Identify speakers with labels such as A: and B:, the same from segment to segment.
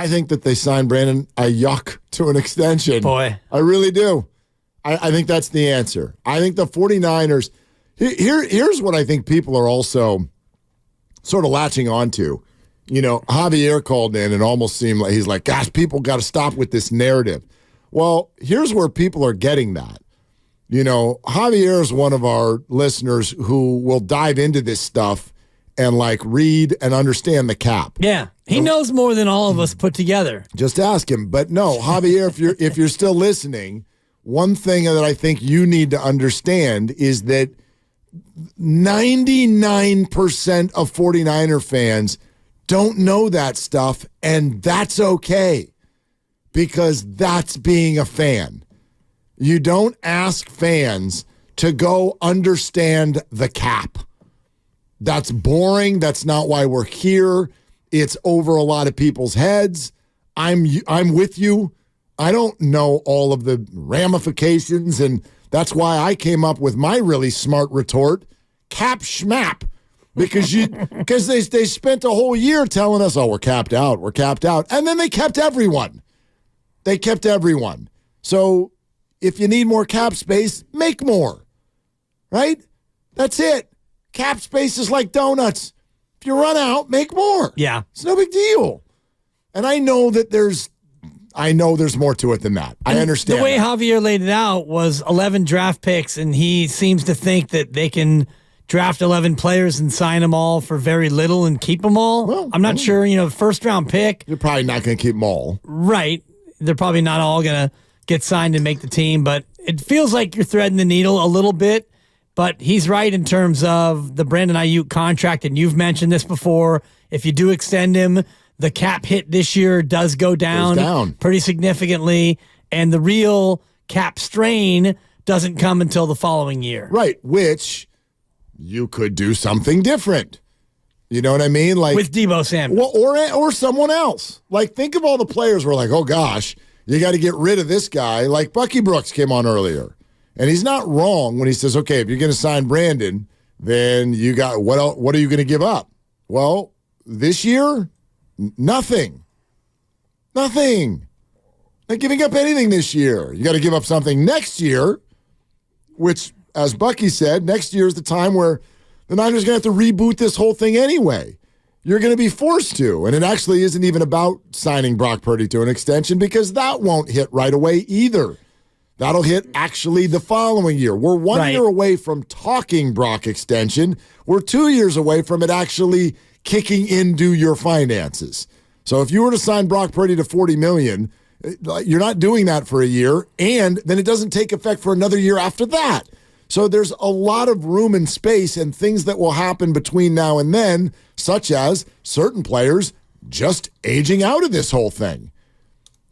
A: I think that they signed Brandon Aiyuk to an extension.
B: Boy.
A: I really do. I think that's the answer. I think the 49ers, here's what I think people are also sort of latching onto. You know, Javier called in and almost seemed like he's like, gosh, people got to stop with this narrative. Well, here's where people are getting that. You know, Javier is one of our listeners who will dive into this stuff and like read and understand the cap.
B: Yeah, he knows more than all of us put together.
A: Just ask him. But no, Javier, if you're still listening, one thing that I think you need to understand is that 99% of 49er fans don't know that stuff, and that's okay because that's being a fan. You don't ask fans to go understand the cap. That's boring. That's not why we're here. It's over a lot of people's heads. I'm with you. I don't know all of the ramifications, and that's why I came up with my really smart retort, cap schmap, because they spent a whole year telling us, oh, we're capped out, and then they kept everyone. They kept everyone. So if you need more cap space, make more, right? That's it. Cap space is like donuts. If you run out, make more.
B: Yeah.
A: It's no big deal. And I know there's more to it than that. I understand.
B: The way Javier laid it out was 11 draft picks, and he seems to think that they can draft 11 players and sign them all for very little and keep them all. Well, I'm not sure, first-round pick.
A: You're probably not going to keep them all.
B: Right. They're probably not all going to get signed and make the team, but it feels like you're threading the needle a little bit. But he's right in terms of the Brandon Aiyuk contract, and you've mentioned this before. If you do extend him, the cap hit this year does go down pretty significantly, and the real cap strain doesn't come until the following year.
A: Right, which you could do something different. You know what I mean? Like
B: with Deebo Samuel.
A: Well, or someone else. Like, think of all the players who are like, oh, gosh, you got to get rid of this guy. Like Bucky Brooks came on earlier. And he's not wrong when he says, okay, if you're going to sign Brandon, then you got what else, what are you going to give up? Well, this year, nothing. Nothing. Not giving up anything this year. You got to give up something next year, which, as Bucky said, next year is the time where the Niners are going to have to reboot this whole thing anyway. You're going to be forced to. And it actually isn't even about signing Brock Purdy to an extension because that won't hit right away either. That'll hit actually the following year. We're 1 year away from talking Brock extension. We're 2 years away from it actually kicking into your finances. So if you were to sign Brock Purdy to $40 million, you're not doing that for a year, and then it doesn't take effect for another year after that. So there's a lot of room and space and things that will happen between now and then, such as certain players just aging out of this whole thing.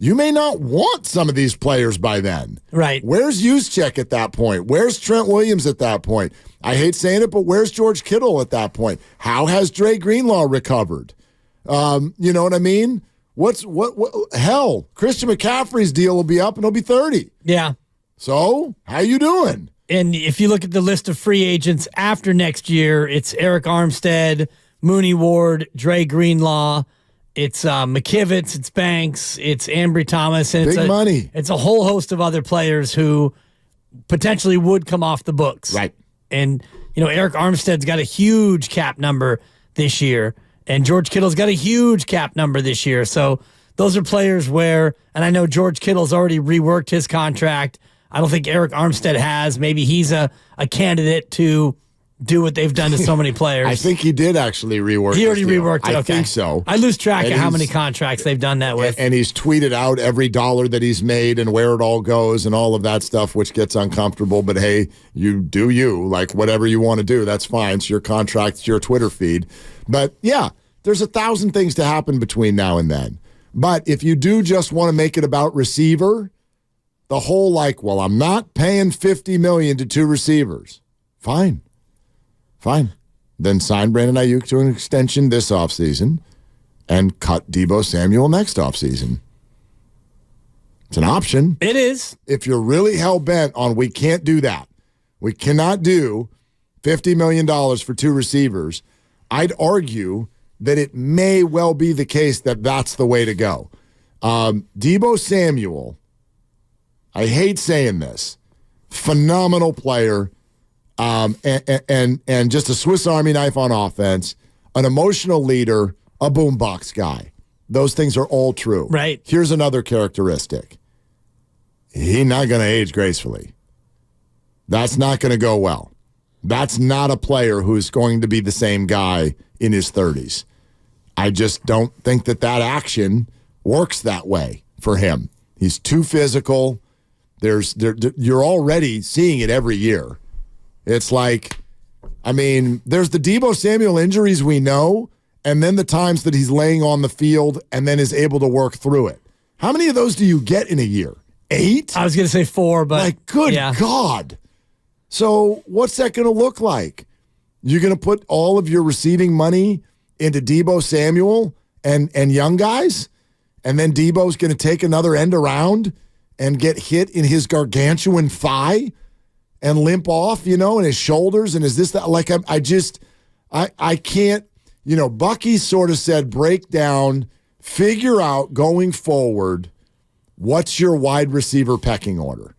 A: You may not want some of these players by then.
B: Right.
A: Where's Juszczyk at that point? Where's Trent Williams at that point? I hate saying it, but where's George Kittle at that point? How has Dre Greenlaw recovered? You know what I mean? What hell, Christian McCaffrey's deal will be up and he'll be 30.
B: Yeah.
A: So, how you doing?
B: And if you look at the list of free agents after next year, it's Eric Armstead, Mooney Ward, Dre Greenlaw, it's McKivitz, it's Banks, it's Ambry Thomas, and
A: big money.
B: It's a whole host of other players who potentially would come off the books.
A: Right.
B: And, Eric Armstead's got a huge cap number this year, and George Kittle's got a huge cap number this year. So those are players where, and I know George Kittle's already reworked his contract. I don't think Eric Armstead has. Maybe he's a candidate to do what they've done to so many players.
A: I think he did actually rework.
B: He already reworked it.
A: I
B: okay.
A: think so.
B: I lose track of how many contracts they've done that with.
A: And he's tweeted out every dollar that he's made and where it all goes and all of that stuff, which gets uncomfortable. But hey, you do you. Like, whatever you want to do, that's fine. It's your contract, it's your Twitter feed. But yeah, there's 1,000 things to happen between now and then. But if you do just want to make it about receiver, the whole well, I'm not paying $50 million to two receivers. Fine. Then sign Brandon Aiyuk to an extension this offseason and cut Deebo Samuel next offseason. It's an option.
B: It is.
A: If you're really hell-bent on we can't do that, we cannot do $50 million for two receivers, I'd argue that it may well be the case that that's the way to go. Deebo Samuel, I hate saying this, phenomenal player, and just a Swiss Army knife on offense, an emotional leader, a boombox guy. Those things are all true.
B: Right.
A: Here's another characteristic. He's not going to age gracefully. That's not going to go well. That's not a player who's going to be the same guy in his 30s. I just don't think that action works that way for him. He's too physical. You're already seeing it every year. It's like, there's the Deebo Samuel injuries we know, and then the times that he's laying on the field and then is able to work through it. How many of those do you get in a year? 8?
B: I was going to say 4, but
A: good God. So what's that going to look like? You're going to put all of your receiving money into Deebo Samuel and young guys, and then Deebo's going to take another end around and get hit in his gargantuan thigh and limp off, and his shoulders, and is this that? Like, I can't, Bucky sort of said, break down, figure out going forward, what's your wide receiver pecking order?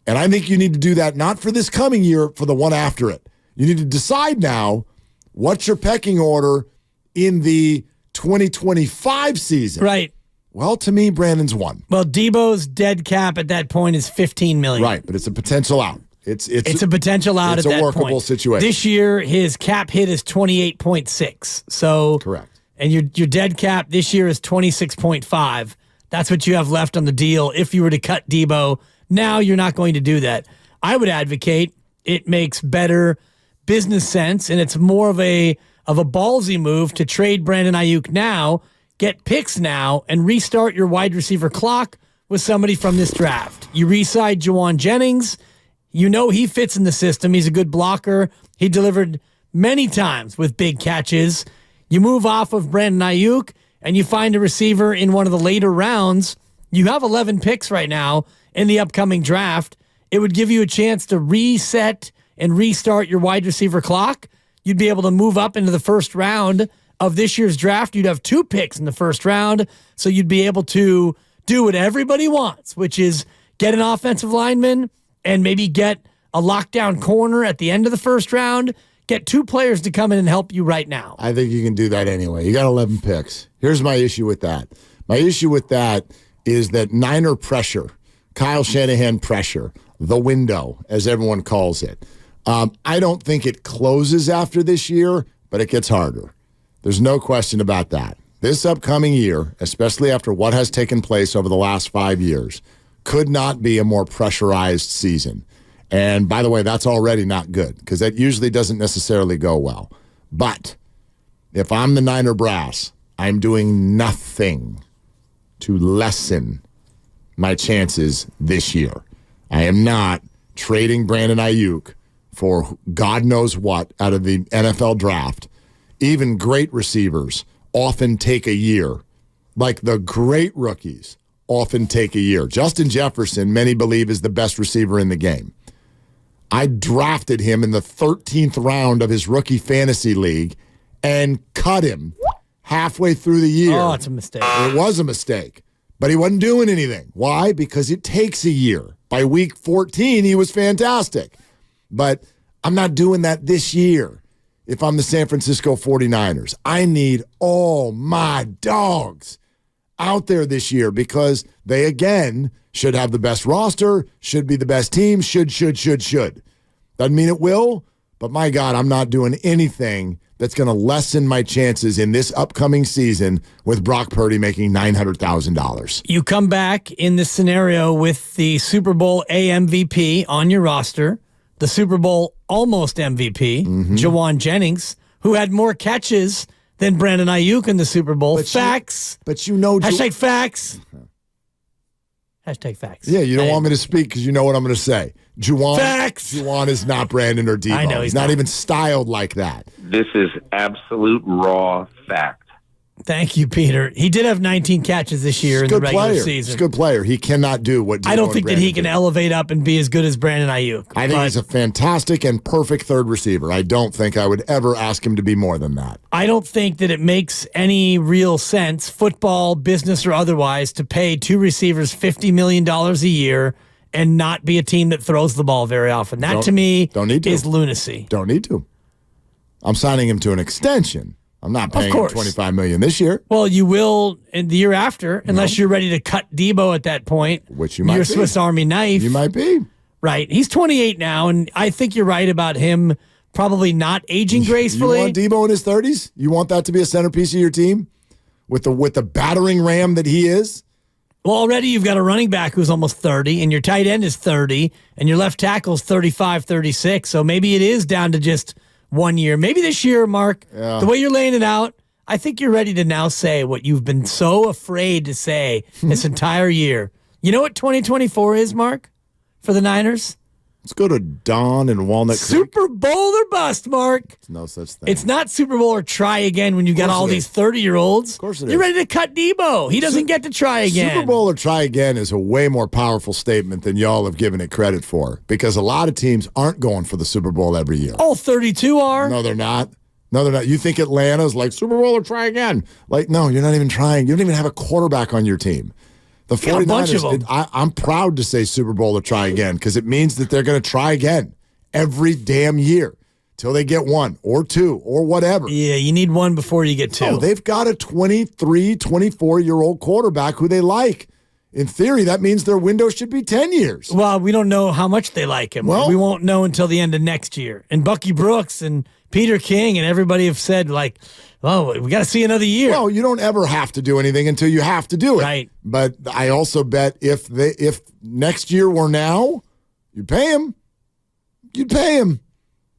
A: And I think you need to do that not for this coming year, for the one after it. You need to decide now what's your pecking order in the 2025 season.
B: Right.
A: Well, to me, Brandon's 1.
B: Well, Deebo's dead cap at that point is $15 million.
A: Right, but it's a potential out. It's a
B: potential out at that point.
A: It's a workable situation.
B: This year, his cap hit is 28.6. So
A: correct.
B: And your dead cap this year is 26.5. That's what you have left on the deal. If you were to cut Deebo, now you're not going to do that. I would advocate it makes better business sense, and it's more of a ballsy move to trade Brandon Aiyuk now, get picks now, and restart your wide receiver clock with somebody from this draft. You re-side Juwan Jennings. He fits in the system. He's a good blocker. He delivered many times with big catches. You move off of Brandon Aiyuk, and you find a receiver in one of the later rounds. You have 11 picks right now in the upcoming draft. It would give you a chance to reset and restart your wide receiver clock. You'd be able to move up into the first round of this year's draft. You'd have 2 picks in the first round, so you'd be able to do what everybody wants, which is get an offensive lineman and maybe get a lockdown corner at the end of the first round. Get 2 players to come in and help you right now.
A: I think you can do that anyway. You got 11 picks. Here's my issue with that. My issue with that is that Niner pressure, Kyle Shanahan pressure, the window, as everyone calls it. I don't think it closes after this year, but it gets harder. There's no question about that. This upcoming year, especially after what has taken place over the last 5 years, could not be a more pressurized season. And by the way, that's already not good because that usually doesn't necessarily go well. But if I'm the Niner brass, I'm doing nothing to lessen my chances this year. I am not trading Brandon Aiyuk for God knows what out of the NFL draft. Even great receivers often take a year. Like the great rookies often take a year. Justin Jefferson, many believe, is the best receiver in the game. I drafted him in the 13th round of his rookie fantasy league and cut him halfway through the year.
B: Oh, it's a mistake.
A: It was a mistake. But he wasn't doing anything. Why? Because it takes a year. By week 14, he was fantastic. But I'm not doing that this year if I'm the San Francisco 49ers. I need all my dogs out there this year because they, again, should have the best roster, should be the best team, should. Doesn't mean it will, but my God, I'm not doing anything that's going to lessen my chances in this upcoming season with Brock Purdy making $900,000.
B: You come back in this scenario with the Super Bowl MVP on your roster, the Super Bowl almost MVP, Juwan Jennings, who had more catches than Brandon Aiyuk in the Super Bowl. Facts. Hashtag facts. Hashtag facts.
A: Yeah, you don't want me to speak because you know what I'm going to say.
B: Facts.
A: Juwan is not Brandon or Deebo.
B: I know
A: he's not even styled like that.
C: This is absolute raw fact.
B: Thank you, Peter. He did have 19 catches this year in the regular season.
A: He's a good player. He cannot do what
B: I don't think that he can elevate up and be as good as Brandon Aiyuk.
A: I think he's a fantastic and perfect third receiver. I don't think I would ever ask him to be more than that.
B: I don't think that it makes any real sense, football, business, or otherwise, to pay two receivers $50 million a year and not be a team that throws the ball very often. That, to me, is lunacy.
A: Don't need to. I'm signing him to an extension. I'm not paying him $25 million this year.
B: Well, you will in the year after, unless you're ready to cut Debo at that point.
A: Which you might be.
B: Your Swiss Army knife.
A: You might be.
B: Right. He's 28 now, and I think you're right about him probably not aging gracefully.
A: You want Debo in his 30s? You want that to be a centerpiece of your team? With the battering ram that he is?
B: Well, already you've got a running back who's almost 30, and your tight end is 30, and your left tackle's 35, 36, so maybe it is down to just 1 year. Maybe this year, Mark, the way you're laying it out, I think you're ready to now say what you've been so afraid to say this entire year. You know what 2024 is, Mark, for the Niners?
A: Let's go to Don and Walnut Creek.
B: Super Bowl or bust, Mark.
A: It's no such thing.
B: It's not Super Bowl or try again when you got all these 30-year-olds.
A: Of course it is.
B: You're ready to cut Debo. He doesn't get to try again.
A: Super Bowl or try again is a way more powerful statement than y'all have given it credit for, because a lot of teams aren't going for the Super Bowl every year.
B: All 32 are.
A: No, they're not. No, they're not. You think Atlanta's like Super Bowl or try again? Like, no, you're not even trying. You don't even have a quarterback on your team. The 49ers,
B: a bunch of them.
A: I'm proud to say Super Bowl or try again, because it means that they're going to try again every damn year till they get one or two or whatever.
B: Yeah, you need one before you get two.
A: Oh, they've got a 23, 24-year-old quarterback who they like. In theory, that means their window should be 10 years.
B: Well, we don't know how much they like him.
A: Well,
B: we won't know until the end of next year. And Bucky Brooks and Peter King and everybody have said, like, oh, we got to see another year.
A: Well, you don't ever have to do anything until you have to do it.
B: Right.
A: But I also bet if next year were now, you'd pay him. You'd pay him.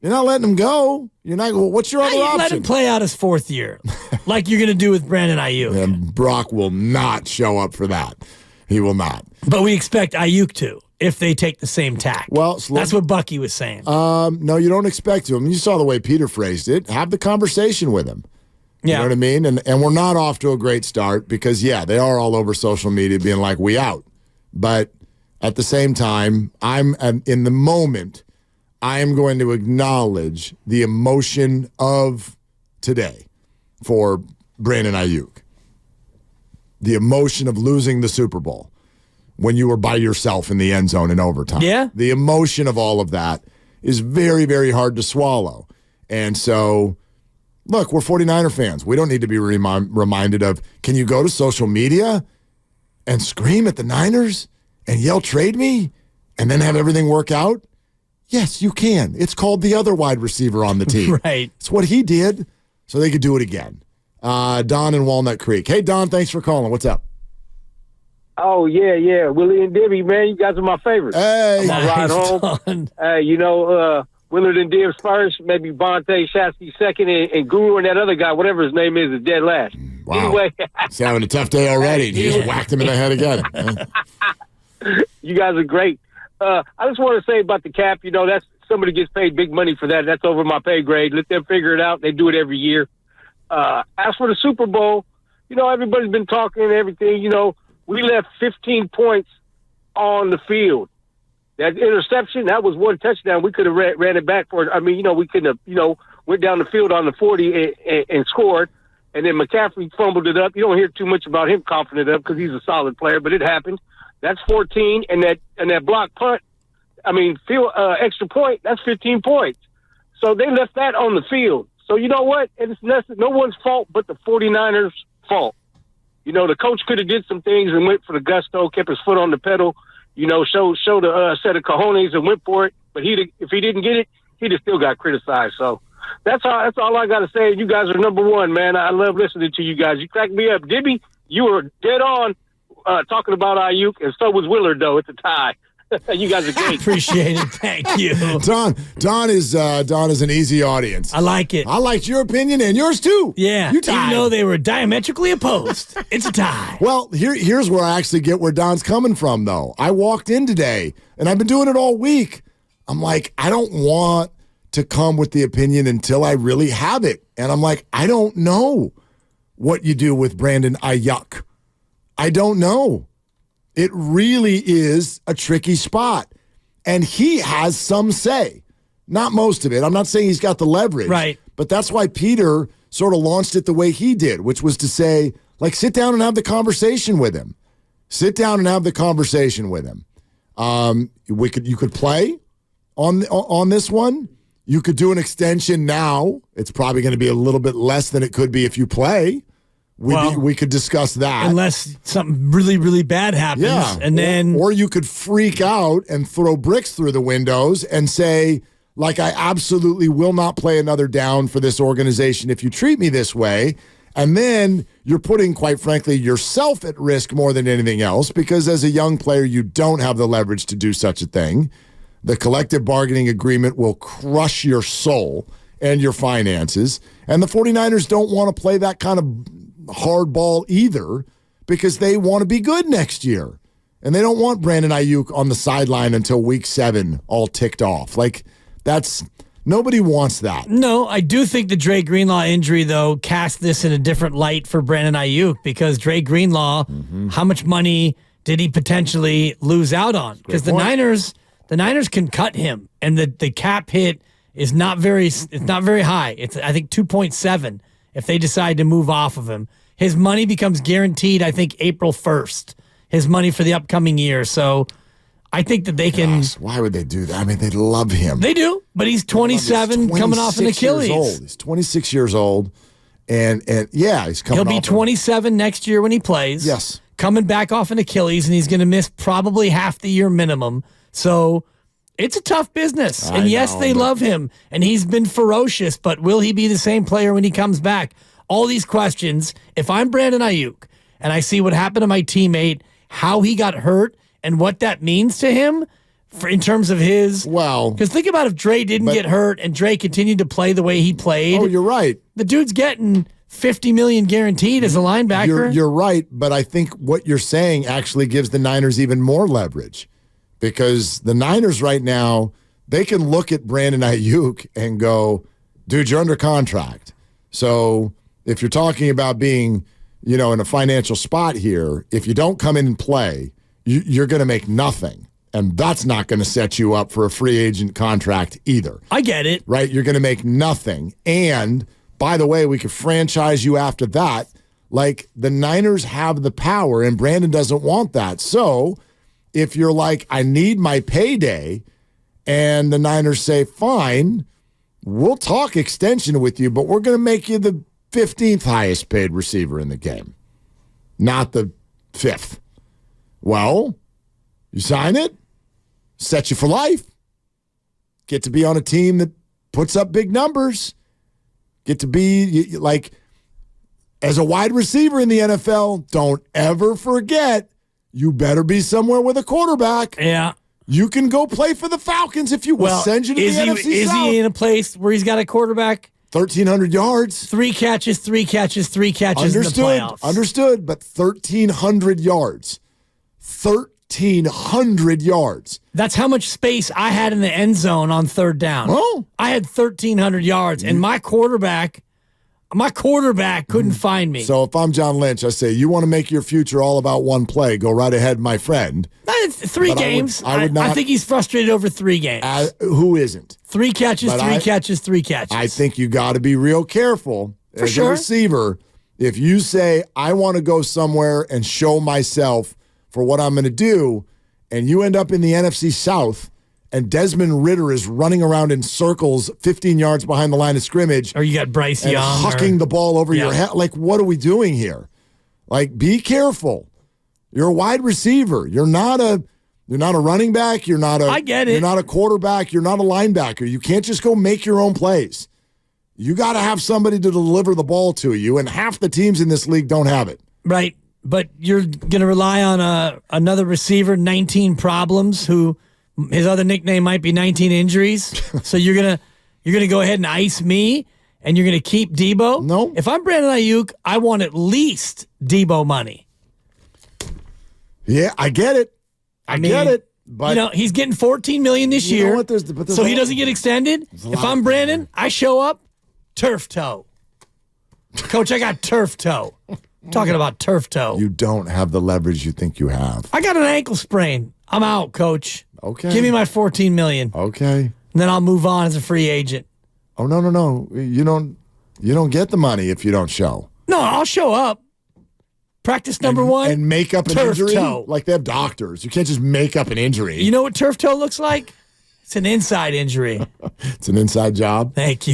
A: You're not letting him go. You're not. Well, what's your other option?
B: Let him play out his fourth year, like you're going to do with Brandon Aiyuk.
A: And Brock will not show up for that. He will not.
B: But we expect Aiyuk to, if they take the same tack.
A: Well,
B: that's what Bucky was saying.
A: No, you don't expect to. I mean, you saw the way Peter phrased it. Have the conversation with him. You know what I mean? And we're not off to a great start because, they are all over social media being like, we out. But at the same time, in the moment, I am going to acknowledge the emotion of today for Brandon Aiyuk. The emotion of losing the Super Bowl when you were by yourself in the end zone in overtime.
B: Yeah.
A: The emotion of all of that is very, very hard to swallow. And so, look, we're 49er fans. We don't need to be reminded of, can you go to social media and scream at the Niners and yell, trade me, and then have everything work out? Yes, you can. It's called the other wide receiver on the team.
B: Right.
A: It's what he did, so they could do it again. Don in Walnut Creek. Hey, Don, thanks for calling. What's up?
C: Oh, yeah. Willard and Dibs, man. You guys are my favorites.
A: Hey.
C: On my ride home. Willard and Dibs first, maybe Vontae Shasky second, and Guru and that other guy, whatever his name is dead last.
A: Wow.
C: Anyway.
A: He's having a tough day already. He just whacked him in the head again.
C: You guys are great. I just want to say about the cap, that's somebody gets paid big money for that. That's over my pay grade. Let them figure it out. They do it every year. As for the Super Bowl, everybody's been talking and everything. We left 15 points on the field. That interception, that was one touchdown. We could have ran it back for it. I mean, we couldn't have, went down the field on the 40 and scored. And then McCaffrey fumbled it up. You don't hear too much about him coughing it up because he's a solid player, but it happened. That's 14. And that block punt, extra point, that's 15 points. So they left that on the field. So you know what? It's no one's fault but the 49ers' fault. The coach could have did some things and went for the gusto, kept his foot on the pedal, showed a set of cojones and went for it. But if he didn't get it, he'd have still got criticized. So that's all I got to say. You guys are number one, man. I love listening to you guys. You crack me up. Dibby, you were dead on talking about Aiyuk, and so was Willard, though. It's a tie. You guys are great.
B: Appreciate it. Thank you.
A: Don is an easy audience.
B: I like it.
A: I liked your opinion and yours too.
B: Yeah.
A: You tied.
B: Even though they were diametrically opposed, it's a tie.
A: Well, here's where I actually get where Don's coming from, though. I walked in today, and I've been doing it all week. I'm like, I don't want to come with the opinion until I really have it. And I'm like, I don't know. what you do with Brandon Aiyuk. I don't know. It really is a tricky spot. And he has some say. Not most of it. I'm not saying he's got the leverage.
B: Right.
A: But that's why Peter sort of launched it the way he did, which was to say, like, sit down and have the conversation with him. Sit down and have the conversation with him. You could play on this one. You could do an extension now. It's probably going to be a little bit less than it could be if you play. We could discuss that.
B: Unless something really, really bad happens.
A: Yeah.
B: And then
A: or you could freak out and throw bricks through the windows and say, like, I absolutely will not play another down for this organization if you treat me this way. And then you're putting, quite frankly, yourself at risk more than anything else, because as a young player, you don't have the leverage to do such a thing. The collective bargaining agreement will crush your soul and your finances. And the 49ers don't want to play that kind of hard ball either, because they want to be good next year. And they don't want Brandon Aiyuk on the sideline until week 7 all ticked off. Like, nobody wants that.
B: No, I do think the Dre Greenlaw injury, though, cast this in a different light for Brandon Aiyuk, because Dre Greenlaw, how much money did he potentially lose out on? Because the Niners can cut him, and the cap hit is not very high. It's, I think, 2.7 if they decide to move off of him. His money becomes guaranteed, I think, April 1st, his money for the upcoming year. So I think that they can.
A: Gosh, why would they do that? I mean, they love him.
B: They do, but he's 27, coming off an Achilles.
A: He's 26 years old, and yeah, he's coming.
B: He'll be 27 next year when he plays.
A: Yes,
B: coming back off an Achilles, and he's going to miss probably half the year minimum. So it's a tough business. And yes, they love him, and he's been ferocious. But will he be the same player when he comes back? All these questions. If I'm Brandon Aiyuk and I see what happened to my teammate, how he got hurt, and what that means to him in terms of his.
A: Well,
B: because think about if Dre didn't get hurt and Dre continued to play the way he played.
A: Oh, you're right.
B: The dude's getting $50 million guaranteed as a linebacker.
A: You're right, but I think what you're saying actually gives the Niners even more leverage, because the Niners right now, they can look at Brandon Aiyuk and go, dude, you're under contract. So if you're talking about being, in a financial spot here, if you don't come in and play, you're going to make nothing. And that's not going to set you up for a free agent contract either.
B: I get it.
A: Right? You're going to make nothing. And, by the way, we could franchise you after that. Like, the Niners have the power, and Brandon doesn't want that. So if you're like, I need my payday, and the Niners say, fine, we'll talk extension with you, but we're going to make you the 15th highest paid receiver in the game, not the 5th. Well, you sign it, set you for life. Get to be on a team that puts up big numbers. Get to be, like, as a wide receiver in the NFL, don't ever forget, you better be somewhere with a quarterback.
B: Yeah.
A: You can go play for the Falcons if you will. Send you to the NFC South.
B: Is he in a place where he's got a quarterback?
A: 1,300 yards.
B: 3 catches, 3 catches, 3 catches in the playoffs.
A: Understood, but 1,300 yards. 1,300 yards.
B: That's how much space I had in the end zone on third down.
A: Oh.
B: I had 1,300 yards, and my quarterback couldn't find me.
A: So if I'm John Lynch, I say, you want to make your future all about one play, go right ahead, my friend.
B: 3 games.
A: I would not.
B: I think he's frustrated over 3 games.
A: Who isn't?
B: 3 catches, 3 catches, 3 catches.
A: I think you got to be real careful
B: For
A: as
B: sure.
A: a receiver. If you say, I want to go somewhere and show myself for what I'm going to do, and you end up in the NFC South, and Desmond Ridder is running around in circles 15 yards behind the line of scrimmage.
B: Or you got Bryce
A: and
B: Young.
A: hucking the ball over your head. Like, what are we doing here? Like, be careful. You're a wide receiver. You're not a running back.
B: I get it.
A: You're not a quarterback. You're not a linebacker. You can't just go make your own plays. You got to have somebody to deliver the ball to you, and half the teams in this league don't have it.
B: Right. But you're going to rely on another receiver, 19 problems, who his other nickname might be 19 injuries. So you're gonna go ahead and ice me, and you're going to keep Debo?
A: No.
B: If I'm Brandon Aiyuk, I want at least Debo money.
A: Yeah, I get it. I get it. But
B: he's getting $14 million this year.
A: Know what? There's
B: so he doesn't get extended. If I'm Brandon, I show up, turf toe. Coach, I got turf toe. I'm talking about turf toe.
A: You don't have the leverage you think you have.
B: I got an ankle sprain. I'm out, Coach.
A: Okay.
B: Give me my $14 million.
A: Okay.
B: And then I'll move on as a free agent.
A: Oh, no. You don't get the money if you don't show.
B: No, I'll show up. Practice number one.
A: And make up an
B: turf
A: injury?
B: toe.
A: Like they have doctors. You can't just make up an injury.
B: You know what turf toe looks like? It's an inside injury.
A: It's an inside job.
B: Thank you.